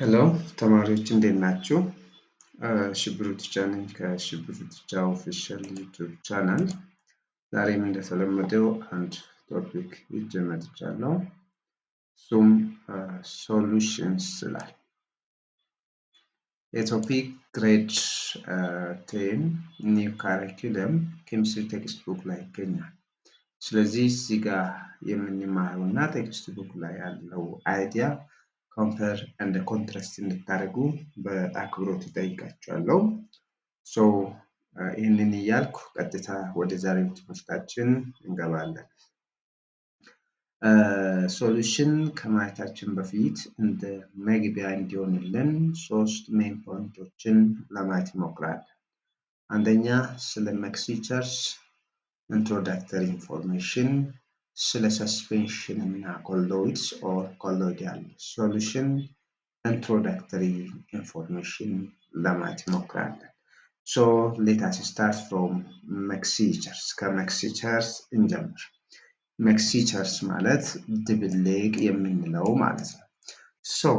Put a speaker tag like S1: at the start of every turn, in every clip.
S1: ሄሎ ተማሪዎች እንዴት ናችሁ? ሽብሩ ቲቸር ነኝ ከሽብሩ ቲቸር ኦፊሻል ዩቲዩብ ቻናል። ዛሬም እንደተለመደው አንድ ቶፒክ ይዤ መጥቻለሁ። እሱም ሶሉሽንስ ይላል። የቶፒክ ግሬድ 10 ኒው ካሪኩለም ኬሚስትሪ ቴክስት ቡክ ላይ ይገኛል። ስለዚህ እዚህ ጋር የምንማረው እና ቴክስት ቡክ ላይ ያለው አይዲያ ኮምፔር እንደ ኮንትራስት እንድታደርጉ በአክብሮት እጠይቃችኋለሁ። ይህንን እያልኩ ቀጥታ ወደ ዛሬው ትምህርታችን እንገባለን። ሶሉሽን ከማየታችን በፊት እንደ መግቢያ እንዲሆንልን ሶስት ሜን ፖይንቶችን ለማየት እንሞክራለን። አንደኛ ስለ ሚክስቸርስ ኢንትሮዳክተሪ ኢንፎርሜሽን፣ ስለ ሰስፔንሽን እና ኮሎይድስ ኦር ኮሎይዳል ሶሉሽን ኢንትሮዳክተሪ ኢንፎርሜሽን ለማየት እንሞክራለን። So let us start from ሚክስቸርስ። ከሚክስቸርስ እንጀምር። ሚክስቸርስ ማለት ድብልቅ የምንለው ማለት ነው። So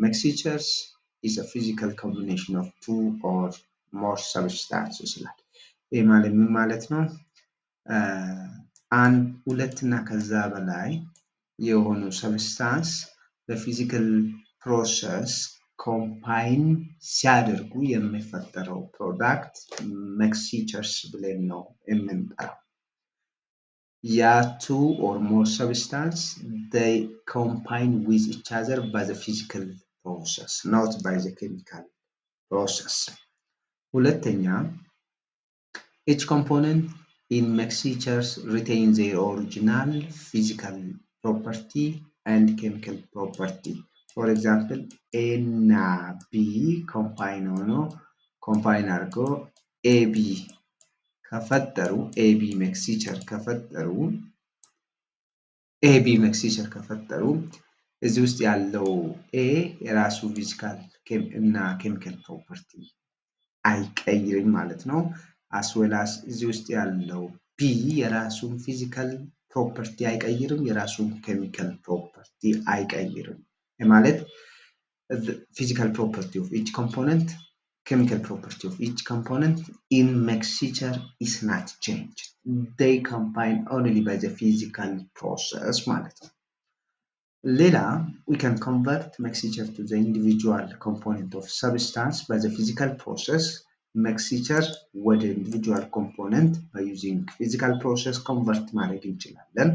S1: mixtures is a physical combination of two or more substances ይላል። ይህ ማለት ምን ማለት ነው? አንድ ሁለትና ከዛ በላይ የሆኑ ሰብስታንስ በፊዚካል ፕሮሰስ ኮምባይን ሲያደርጉ የሚፈጠረው ፕሮዳክት ሚክስቸርስ ብለን ነው የምንጠራው። ያ two or more substance they combine with each other by the physical process, not by the chemical process. ሁለተኛ each component in mixtures retain their original physical property and chemical property. For example, A እና B combine ሆኖ combine አድርጎ AB ከፈጠሩ AB mixture ከፈጠሩ እዚህ ውስጥ ያለው A የራሱ ፊዚካል እና ኬሚካል ፕሮፐርቲ አይቀይርም ማለት ነው። as well as እዚህ ውስጥ ያለው B የራሱን ፊዚካል ፕሮፐርቲ አይቀይርም፣ የራሱን ኬሚካል ፕሮፐርቲ አይቀይርም። ማለት the physical property of each component, chemical property of each component in mixture is not changed. They combine only by the physical process ማለት ነው። ሌላ we can convert mixture to the individual component of substance by the physical process. mixture ወደ individual component by using physical process convert ማድረግ እንችላለን።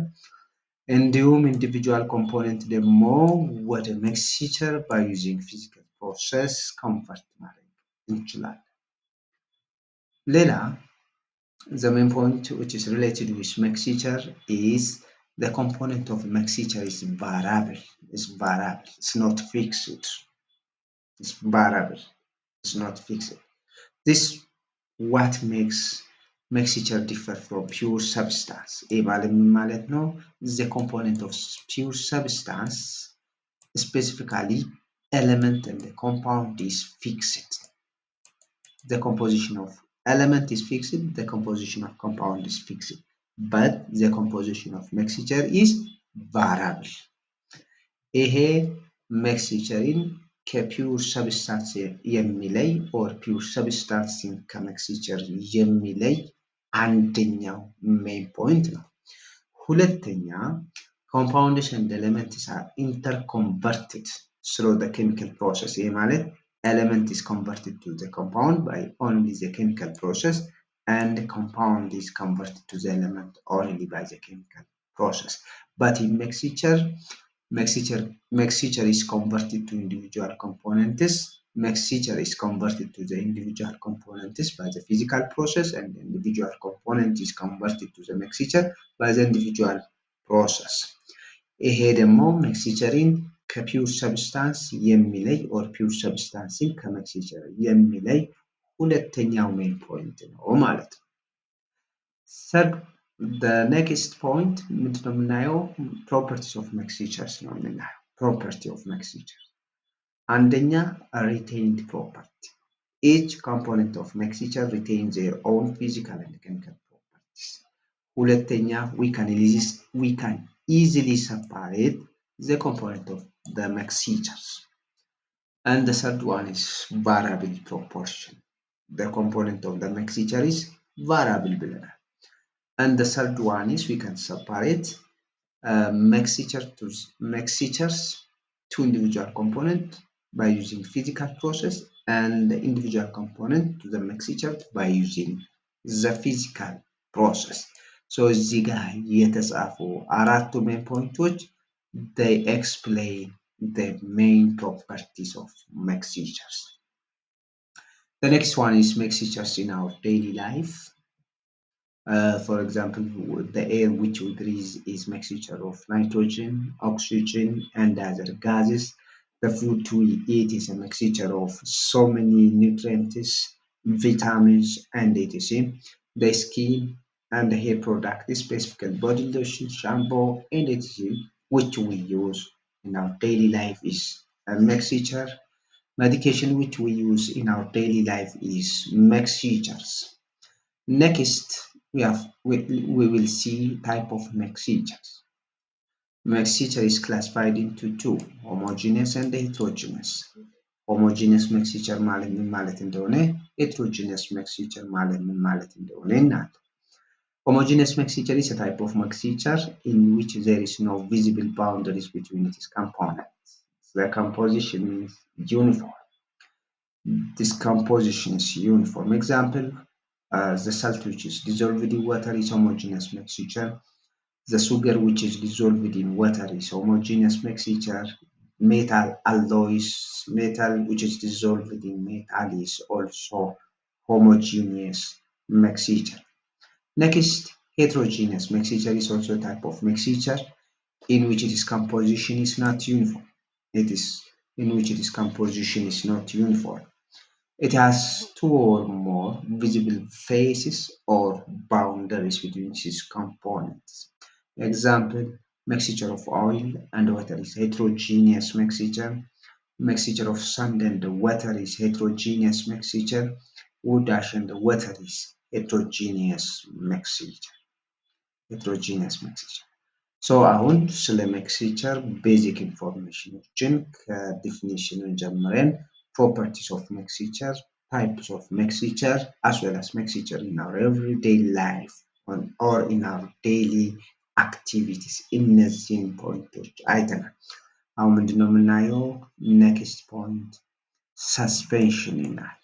S1: እንዲሁም individual component ደግሞ ወደ mixture by using physical process convert ማድረግ እንችላለን። ሌላ the main point which is related with mixture is the component of mixture is variable. It's not fixed. It's variable. It's not fixed. This what makes mixture differ from pure substance. ማለት ነው the component of pure substance, specifically element and the compound is fixed. The composition of element is fixed, the composition of compound is fixed, but the composition of mixture is variable. ይሄ mixtureን ከፒውር ሰብስታንስ የሚለይ ኦር ፒውር ሰብስታንስን ከሚክስቸር የሚለይ አንደኛው ሜን ፖይንት ነው። ሁለተኛ compounds and elements are interconverted through the chemical process. ይሄ ማለት element is converted to the compound by only the chemical process and the compound is converted to the element only by the chemical process. But in mixture is converted to individual components. Mixture is converted to the individual components by the physical process, and the individual component is converted to the mixture by the individual process. ይሄ ደግሞ ሚክስቸርን ከፒውር ሰብስታንስ የሚለይ ኦር ፒውር ሰብስታንስን ከሚክስቸር የሚለይ ሁለተኛው ሜን ፖይንት ነው ማለት ነው። the next point ምንድነው የምናየው? properties of mixtures ነው የምናየው። property of mixture አንደኛ retained property. Each component of mixture retains their own physical and chemical properties. ሁለተኛ we can easily separate the component of the mixtures. And the third one is variable proportion. The component of the mixture is variable ብለናል. And the third one is we can separate mixtures to individual component by using physical process and the individual component to the mixture by using the physical process. So እዚህ ጋር የተጻፉ አራቱ main ፖይንቶች they explain the main properties of mixtures. The next one is mixtures in our daily life. For example, the air which we breathe is mixture of nitrogen, oxygen, and other gases. The food we eat is a mixture of so many nutrients, vitamins, and etc. The skin and the hair product, specifically body lotion, shampoo, and etc., which we use in our daily life is a mixture. Medication which we use in our daily life is mixtures. Next, we will see type of mixtures. Mixture is classified into two, homogeneous and heterogeneous. homogeneous mixture ማለት ምን ማለት እንደሆነ heterogeneous mixture ማለት ምን ማለት እንደሆነ እናያለን። Homogeneous mixture is a type of mixture in which there is no visible boundaries between its components. The composition is uniform. This composition is uniform. Example, the salt which is dissolved in water is homogeneous mixture. The sugar which is dissolved in water is homogeneous mixture. Metal alloys, metal which is dissolved in metal is also homogeneous mixture. Next, heterogeneous mixture is also a type of mixture in which its composition is not uniform. It is in which its composition is not uniform. It has two or more visible faces or boundaries between its components. Example, mixture of oil and water is heterogeneous mixture. Mixture of sand and water is heterogeneous mixture. Wood ash and water is heterogeneous mixture. Heterogeneous mixture. ሶ አሁን ስለ mixture ቤዚክ ኢንፎርሜሽኖችን ከዲፊኒሽኑን ጀምረን properties of mixture, types of mixture, as well as mixture in our everyday life or in our daily activities. እነዚህን ፖይንቶች አይተናል። አሁን ምንድነው የምናየው? next point suspension ይላል።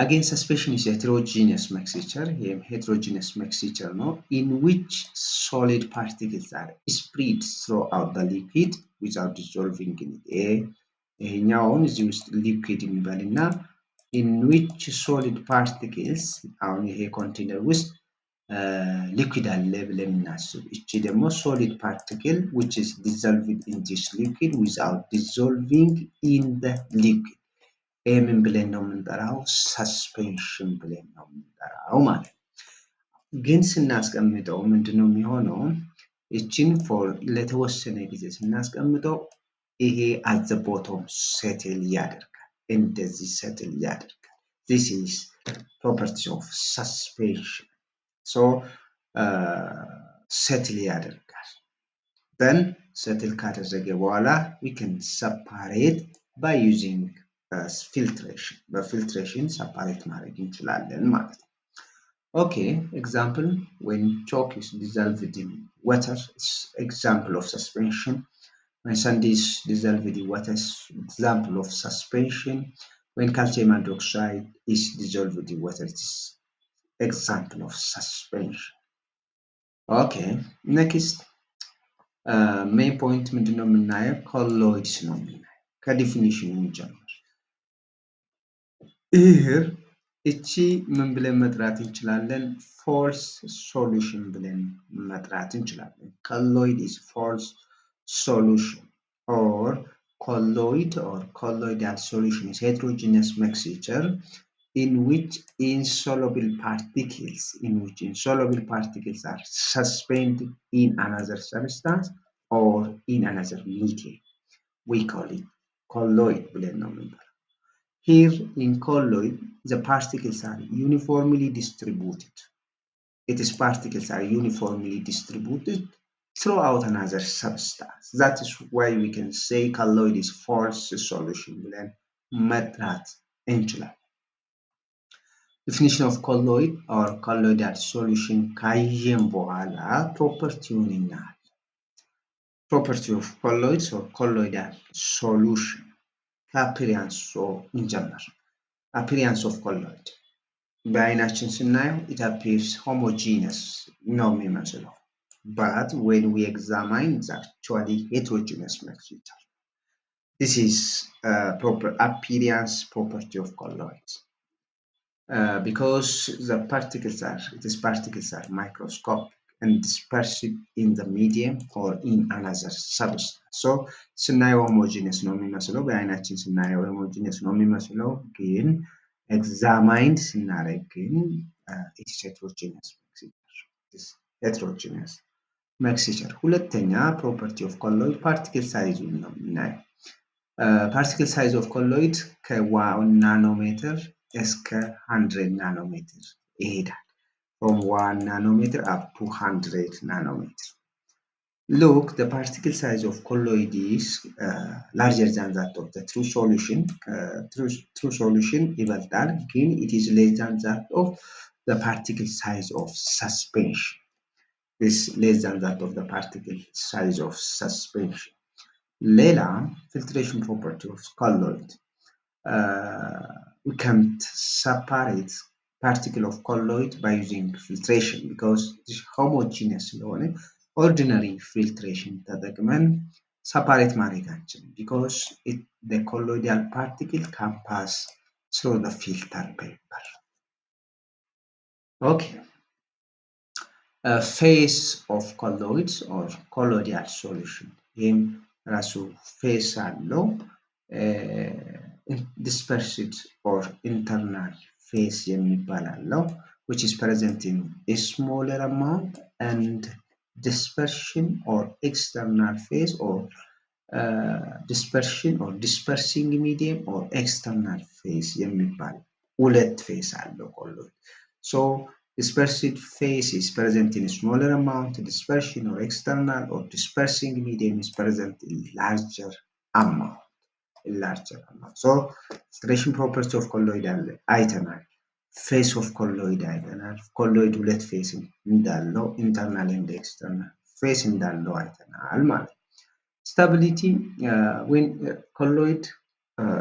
S1: Again, suspension is a heterogeneous mixture. Heterogeneous mixture, no, in which solid particles are spread throughout the liquid without dissolving in it. ይሄኛውን እዚህ ውስጥ liquid የሚባልና in which solid particles አሁን ይሄ ኮንቴነር ውስጥ liquid አለ ብለን እናስብ። እቺ ደግሞ solid particle which is dissolved in this liquid without dissolving in the liquid. ምን ብለን ነው የምንጠራው? ሰስፔንሽን ብለን ነው የምንጠራው ማለት ነው። ግን ስናስቀምጠው ምንድነው የሚሆነው? እቺን ፎር ለተወሰነ ጊዜ ስናስቀምጠው ይሄ at the bottom settle ያደርጋል። እንደዚህ settle ያደርጋል። This is property of suspension. So settle ያደርጋል። Then settle ካደረገ በኋላ we can separate by using filtration. በፊልትሬሽን separate ማድረግ እንችላለን ማለት ነው። Okay, example, when chalk is dissolved in water, it's example of suspension. When sand is dissolved in water, it's example of suspension. When calcium hydroxide is dissolved in water, it's example of suspension. Okay, next main point ምንድነው የምናየው? colloids ነው የምናየው። ከዲፊኒሽኑ እንጀምር። here እቺ ምን ብለን መጥራት እንችላለን? false solution ብለን መጥራት እንችላለን። colloid is false solution or colloidal solution is heterogeneous mixture in which insoluble particles are suspended in another substance or in another medium. We call it colloid ብለን ነው የምንጠራው። Here in colloid, the particles are uniformly distributed. Its particles are uniformly distributed throughout another substance. That is why we can say colloid is false solution ብለን መጥራት እንችላለን። Definition of colloid or colloidal solution ካየን በኋላ ፕሮፐርቲውን እናያለን። Property of colloids or colloidal solution ከአፒሪያንስ እንጀምር። Appearance of colloid በአይናችን ስናየው it appears homogeneous ነው የሚመስለው. But when we examine, it's actually heterogeneous mixture. This is proper appearance property of colloids. Because the particles are microscopic and dispersed in the medium or in another substance. So ስናየው homogeneous ነው የሚመስለው በአይናችን ስናየው homogeneous ነው የሚመስለው ግን examined ስናደርግ ግን it is heterogeneous mixture. It is heterogeneous mixture. ሁለተኛ property of colloid particle size ነው የምናየው። Particle size of colloid ከ1 nanometer እስከ 100 nanometer ይሄዳል. From 1 nanometer up to 100 nanometer. Look, the particle size of colloid is larger than that of the true solution. True solution ይበልጣል ግን it is less than that of the particle size of suspension. Is less than that of the particle size of suspension. ሌላ filtration property of colloid. We can't separate particle of colloid by using filtration because it is homogeneous ስለሆነ ordinary filtration ተጠቅመን separate ማድረግ አንችልም because the colloidal particle can pass through the filter paper. Okay. Phase of colloids or colloidal solution. ይህም ራሱ ፌስ አለው dispersed or internal phase የሚባል አለው which is present in a smaller amount and dispersion or external phase or dispersion or dispersing medium or external phase የሚባል ሁለት ፌስ አለው colloid. So dispersed phase is present in a smaller amount, dispersion or external or dispersing medium is present in larger amount. So filtration property of colloid አይተናል. Phase of colloid አይተናል. colloid ሁለት phase እንዳለው internal and external phase እንዳለው አይተናል ማለት ነው. Stability when colloid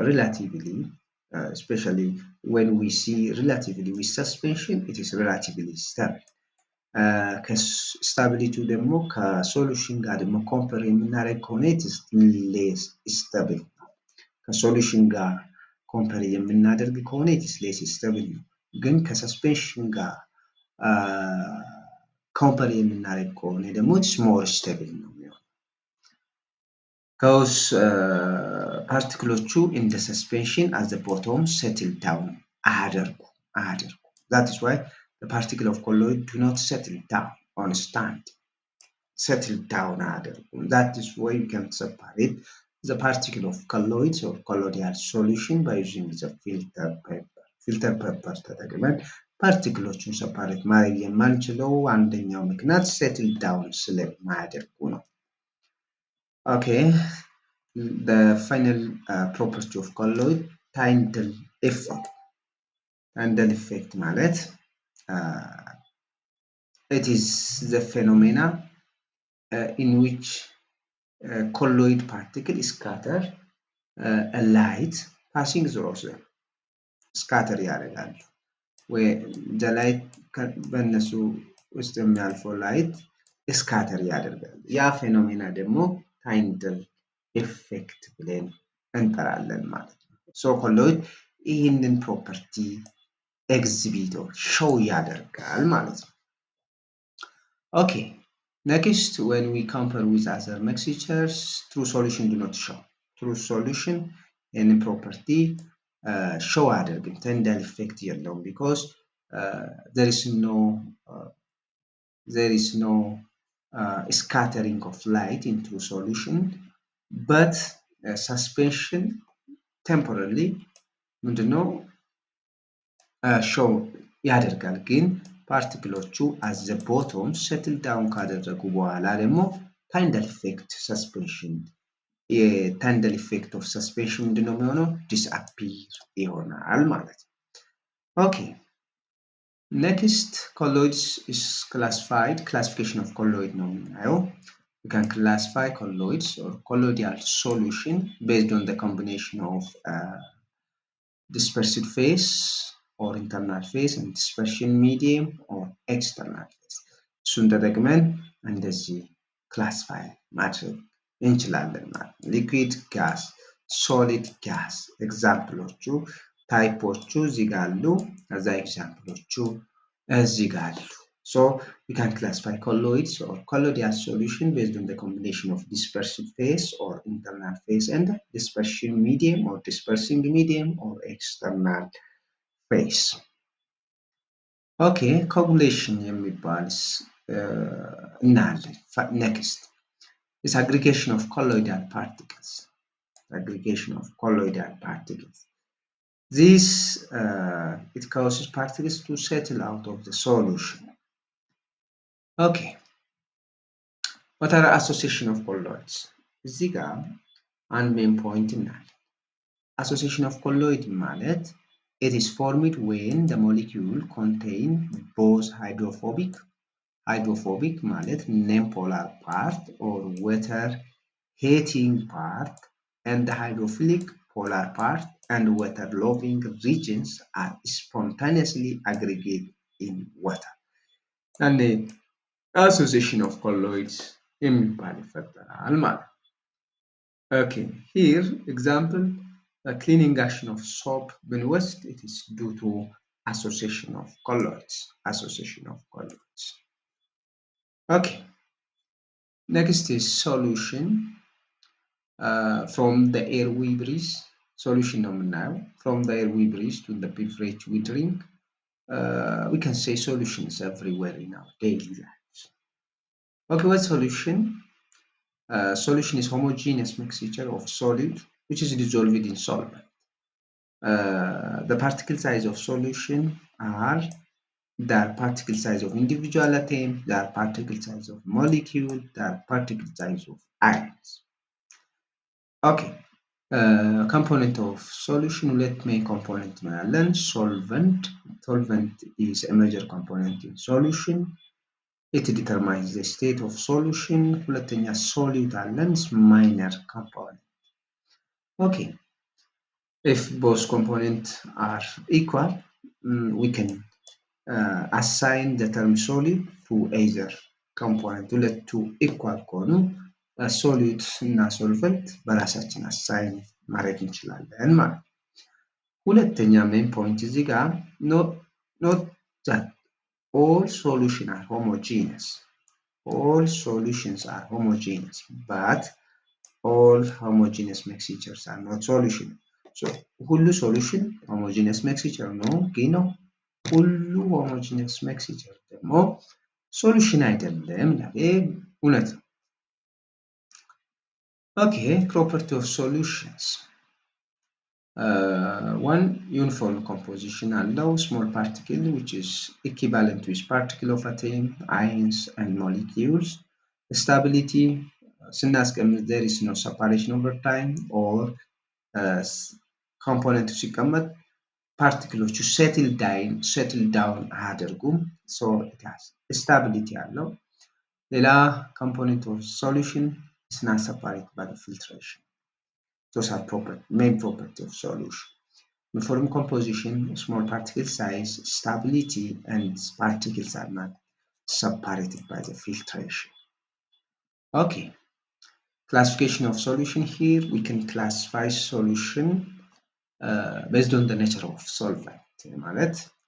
S1: relatively especially when we see relatively with suspension it is relatively stable. Stability ደግሞ ከሶሉሽን ጋር ደግሞ ኮምፔር የምናደርግ ከሆነ it is less stable. ከሶሉሽን ጋር ኮምፔር የምናደርግ ከሆነ it is less stable ነው። ግን ከሰስፔንሽን ጋር ኮምፔር የምናደርግ ከሆነ ደግሞ it is more stable ነው የሚሆነው. Because particles in the suspension at the bottom settle down አያደርጉ. That is why the particle of colloid do not settle down on stand. Settle down አያደርጉ. That is why you can separate the particle of colloids or colloidal solution by using the filter paper. Filter paper ተጠቅመን ፓርቲክሎቹን separate ማድረግ የማንችለው አንደኛው ምክንያት settle down ስለማያደርጉ ነው. Okay, the final property of colloid Tyndall effect. Tyndall effect ማለት it is the phenomena in which colloid particle is scatter a light passing through them. Scatter ያደርጋሉ ወይ the light በእነሱ ውስጥ የሚያልፈው light scatter ያደርጋሉ. ያ ፌኖሜና ደግሞ Tyndall effect ብለን እንጠራለን ማለት ነው. So colloid ይህንን ፕሮፐርቲ ኤግዚቢት or show ያደርጋል ማለት ነው. Okay. Next, when we compare with other mixtures, true solution do not show. True solution any property show አደርግም Tyndall effect የለውም because there is no scattering of light in true solution, but suspension temporarily ምንድነው show ያደርጋል ግን ፓርቲክሎቹ at the bottom settle down ካደረጉ በኋላ ደግሞ ታይንደል ኢፌክት ሰስፔንሽን የታይንደል ኢፌክት ኦፍ ሰስፔንሽን ምንድነው የሚሆነው? ዲስአፒር ይሆናል ማለት ነው። ኦኬ ኔክስት ኮሎይድስ ኢስ ክላሲፋይድ ክላሲፊኬሽን ኦፍ ኮሎይድ ነው የምናየው። We can classify colloids or colloidal solution based on the combination of dispersive phase or internal phase and dispersion medium or external phase. እሱን ተጠቅመን እንደዚህ ክላሲፋይ ማድረግ እንችላለን ማለት ነው። ሊኩዊድ ጋስ፣ ሶሊድ ጋስ ኤግዛምፕሎቹ ታይፖቹ እዚህ ጋር አሉ። ከዛ ኤግዛምፕሎቹ እዚህ ጋር አሉ። So we can classify colloids or colloidal solution based on the combination of dispersive phase or internal phase and dispersion medium or dispersing medium or external phase. Okay, coagulation የሚባል እናያለን። Next is aggregation of colloidal particles. Aggregation of colloidal particles. This it causes particles to settle out of the solution. Okay. What are association of colloids? እዚህ ጋር አንድ ሜን ፖይንት እናያለን። Association of colloid ማለት it is formed when the molecule contain both hydrophobic ማለት non-polar part or water hating part and the hydrophilic polar part and water loving regions are spontaneously aggregated in water. And the association of colloids የሚባል ይፈጠራል ማለት ነው። Okay, here example cleaning action of soap ብንወስድ it is due to association of colloids. Okay, next is solution from the air we breathe. Solution ነው የምናየው. From the air we breathe to the beverage we drink. We can say solutions everywhere in our daily lives. Okay, what solution? Solution is homogeneous mixture of solid which is dissolved in solvent. The particle size of solution are the particle size of individual atom, the particle size of molecule, the particle size of ions. Okay, component of solution, ሁለት main component ነው ያለን። Solvent is a major component in solution. It determines the state of solution. ሁለተኛ solute አለን, minor component. Okay, if both components are equal, we can assign the term solute to either component. ሁለቱ equal ከሆኑ solute እና solvent በራሳችን assign ማድረግ እንችላለን ማለት ነው። ሁለተኛ main point እዚህ ጋር not that all solutions are homogeneous. All solutions are homogeneous, but all homogeneous mixtures are not solution. So ሁሉ solution homogeneous mixture ነው ግን ሁሉ homogeneous mixture ደግሞ solution አይደለም ይላል። ይሄ እውነት ነው። Okay, property of solutions. One uniform composition አለው, small particle which is equivalent with particle of atom, ions and molecules. Stability ስናስቀምጥ there is no separation over time or component ሲቀመጥ ፓርቲክሎቹ settle down አያደርጉም. So it has stability አለው። ሌላ component of solution is not separated by the filtration. Those are main property of solution. Uniform composition, small particle size, stability, and particles are not separated by the filtration. Okay. Classification of solution here, we can classify solution based on the nature of solvent.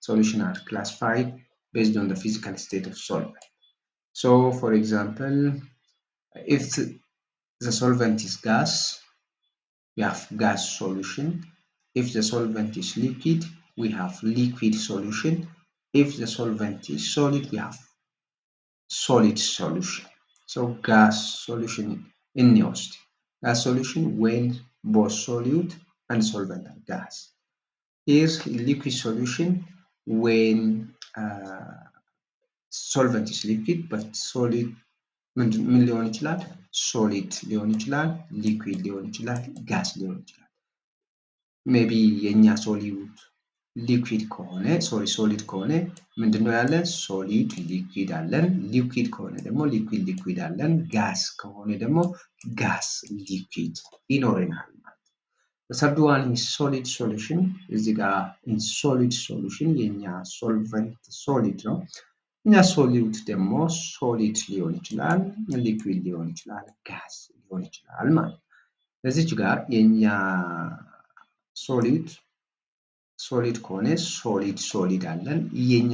S1: Solution are classified based on the physical state of solvent. So, for example, if the solvent is gas, we have gas solution. If the solvent is liquid, we have liquid solution. If the solvent is solid, we have solid solution. So gas solution in neost. Gas solution when both solute and solvent are gas. Here's liquid solution when solvent is liquid but solid ምን ሊሆን ይችላል? ሶሊድ ሊሆን ይችላል፣ ሊኩዊድ ሊሆን ይችላል፣ ጋስ ሊሆን ይችላል። ሜቢ የኛ ሶሊድ ሊኩዊድ ከሆነ ሶሊድ ከሆነ ምንድነው ያለን? ሶሊድ ሊኩዊድ አለን። ሊኩዊድ ከሆነ ደግሞ ሊኩዊድ ሊኩዊድ አለን። ጋስ ከሆነ ደግሞ ጋስ ሊኩዊድ ይኖረናል ማለት ነው። The third one is solid solution። እዚህ ጋር in solid solution የኛ ሶልቨንት ሶሊድ ነው። እኛ ሶሊድ ደግሞ ሶሊድ ሊሆን ይችላል፣ ሊኩዊድ ሊሆን ይችላል፣ ጋስ ሊሆን ይችላል ማለት ነው። እዚች ጋር የኛ ሶሊድ ከሆነ ሶሊድ አለን። የኛ